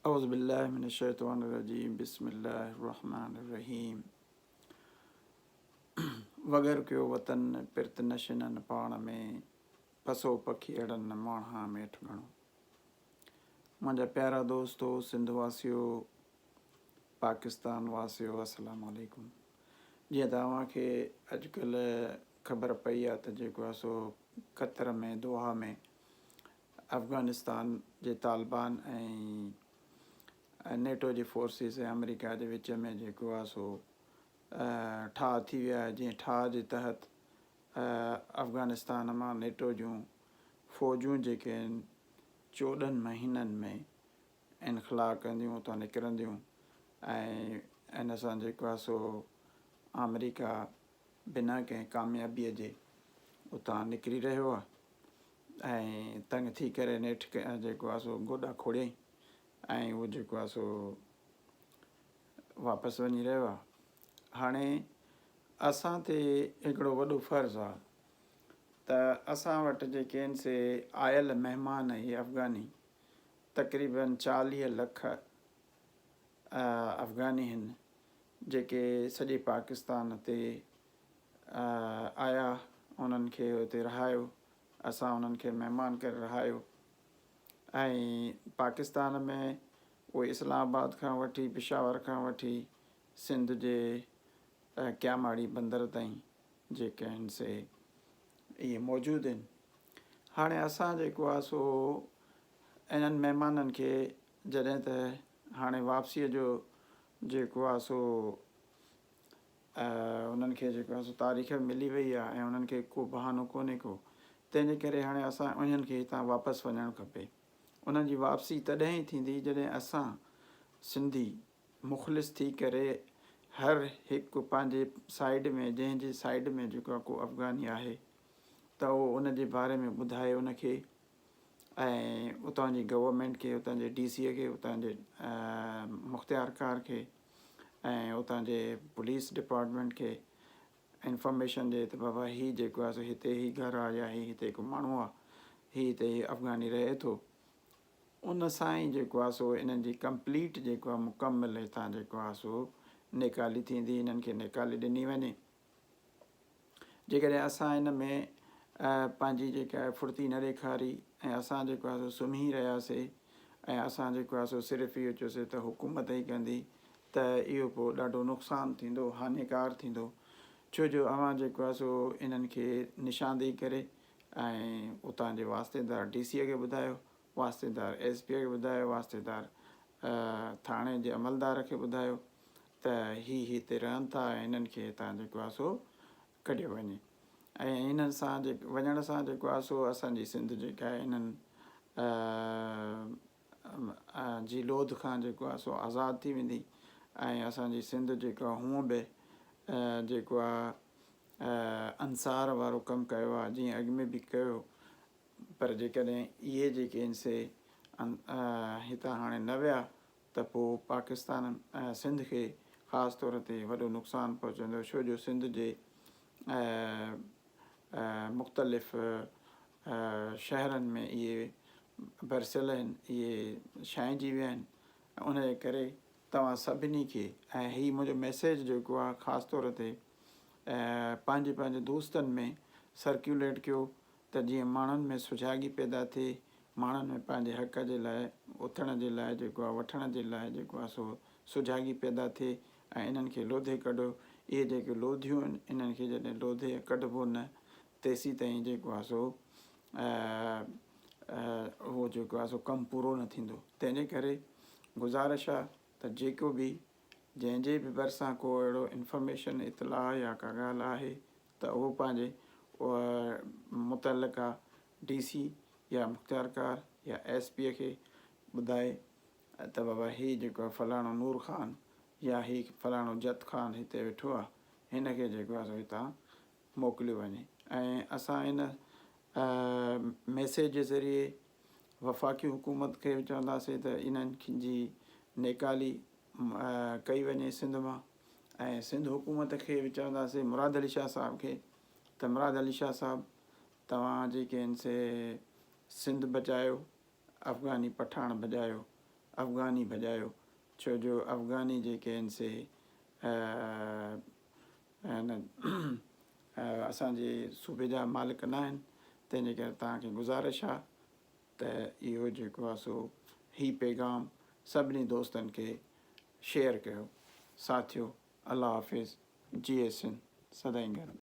औज़ुबिल्लाहि मिनश्शैतानिर्रजीम बिस्मिल्लाहिर्रहमानिर्रहीम। वगर कयो वतन पिरत नशिनन पाण में, पसो पखी अड़न माणहा मेठ घणो। मुंहिंजा प्यारा दोस्तो, सिंध वासियो, पाकिस्तान वासियो, अस्सलाम वालेकुम। जीअं तव्हांखे अॼुकल्ह ख़बर पई आहे त जेको आहे सो क़तर में दोहा में अफ़गानिस्तान जे तालिबान ऐं नेटो जी फोर्सिस ऐं अमेरिका जे विच में जेको आहे सो ठाह थी विया आहे। जीअं ठाह जे तहत अफ़गानिस्तान मां नेटो जूं फ़ौजूं जेके आहिनि 14 महीननि में इनखला कंदियूं, उतां निकिरंदियूं ऐं इन सां जेको आहे सो अमेरिका बिना कंहिं कामयाबीअ जे उतां निकिरी रहियो आहे ऐं तंग थी करे नेठि जेको आहे सो गोॾा खोड़ियईं ऐं उहो जेको आहे सो वापसि वञी रहियो आहे। हाणे असां ते हिकिड़ो वॾो फ़र्ज़ु आहे त असां वटि जेके आहिनि से आयल महिमान इहे अफ़गानी तक़रीबन 40 लख अफ़गानी आहिनि जेके सॼे पाकिस्तान ते आया, उन्हनि खे हुते रहायो, असां उन्हनि खे महिमान करे रहायो ऐं पाकिस्तान में उहे इस्लामाबाद खां वठी पिशावर खां वठी सिंध जे क्यामाड़ी बंदर ताईं जेके आहिनि से इहे मौजूदु आहिनि। हाणे असां जेको आहे सो इन्हनि महिमाननि खे जॾहिं त हाणे वापसीअ जो जेको आहे सो उन्हनि खे जेको आहे सो तारीख़ मिली वई आहे ऐं उन्हनि खे को बहानो कोन्हे को, तंहिंजे करे हाणे असां उन्हनि खे हितां वापसि वञणु खपे। उन्हनि जी वापसी तॾहिं ई थींदी जॾहिं असां सिंधी मुख़लिस थी करे हर हिकु पंहिंजे साइड में, जंहिंजे साइड में जेको आहे को अफ़गानी आहे त उहो उन जे बारे में ॿुधाए उनखे ऐं उतां जी गवर्नमेंट खे, उतां जे DCअ खे, उतां जे मुख़्तियारकार खे ऐं उतां जे पुलिस डिपार्टमेंट खे इंफॉर्मेशन ॾिए त बाबा हीउ जेको आहे सो हिते ई घरु आहे या हिते हिकु माण्हू आहे, हीउ हिते अफ़गानी रहे थो। उन सां ई जेको आहे सो इन्हनि जी कंप्लीट जेको आहे मुकमल हितां जेको आहे सो निकाली थींदी, इन्हनि खे निकाली ॾिनी वञे। जेकॾहिं असां इन में पंहिंजी जेका आहे फुर्ती न ॾेखारी ऐं असां जेको आहे सो सुम्ही रहियासीं ऐं असां जेको आहे सो सिर्फ़ु इहो चयोसीं त हुकूमत ई कंदी, त इहो पोइ ॾाढो नुक़सानु थींदो, हानिकार थींदो। छो जो अवां जेको आहे सो इन्हनि खे निशानदेही करे ऐं उतां जे वास्तेदार DCअ खे ॿुधायो, वास्तेदार SP खे ॿुधायो, वास्तेदार थाणे जे अमलदार खे ॿुधायो त हीअ हिते रहनि था ऐं हिननि खे हितां जेको आहे सो कढियो वञे। ऐं हिननि सां वञण सां जेको आहे सो असांजी सिंध जेका आहे हिननि जी लोध खां जेको आहे सो आज़ादु थी वेंदी ऐं असांजी सिंध जेको आहे हूअं बि जेको आहे अंसार वारो कमु कयो आहे, जीअं अॻु में बि कयो, पर जेकॾहिं इहे जेके आहिनि से हितां हाणे न विया त पोइ पाकिस्तान सिंध खे ख़ासि तौर ते वॾो नुक़सानु पहुचंदो। छो जो सिंध जे मुख़्तलिफ़ शहरनि में इहे बरसियल आहिनि, इहे छांइजी विया आहिनि। उन जे करे तव्हां सभिनी खे, ऐं हीअ मुंहिंजो मैसेज जेको आहे ख़ासि तौर ते पंहिंजे पंहिंजे दोस्तनि में सर्कुलेट कयो त जीअं माण्हुनि में सुजाॻी पैदा थिए, माण्हुनि में पंहिंजे हक़ जे लाइ उथण जे लाइ जेको आहे वठण जे लाइ जेको आहे सो सुजाॻी पैदा थिए ऐं इन्हनि खे लोधे कढो। इहे जेके लोधियूं आहिनि, इन्हनि खे जॾहिं लोधे कढिबो न तेसीं ताईं जेको आहे सो उहो जेको आहे सो कमु पूरो न थींदो। तंहिंजे करे गुज़ारिश आहे त जेको बि जंहिंजे बि भरिसां को अहिड़ो इंफॉर्मेशन इतलाह या का ॻाल्हि आहे त उहो पंहिंजे मुतलिक़ा DC या मुख़्तियारकार या SP खे ॿुधाए त बाबा हीउ जेको आहे फलाणो नूर ख़ान या हीउ फलाणो जत ख़ान हिते वेठो आहे, हिन खे जेको आहे सो हितां मोकिलियो वञे। ऐं असां इन मैसेज जे ज़रिए वफ़ाक़ी हुकूमत खे बि चवंदासीं त इन्हनि जी निकाली कई वञे सिंध मां, ऐं सिंध हुकूमत खे बि चवंदासीं, मुराद अली शाह साहब खे, त मुराद अली शाह साहब तव्हां जेके आहिनि से सिंध बचायो, अफ़गानी पठान बचायो अफ़गानी भॼायो, छो जो अफ़गानी जेके आहिनि से असांजे सूबे जा मालिक न आहिनि, तंहिंजे करे तव्हांखे गुज़ारिश आहे त इहो जेको आहे सो ही पैगाम सभिनी दोस्तनि खे शेयर कयो। साथियो, अल्लाह हाफ़िज़, जी एस एन सदाईं गरम।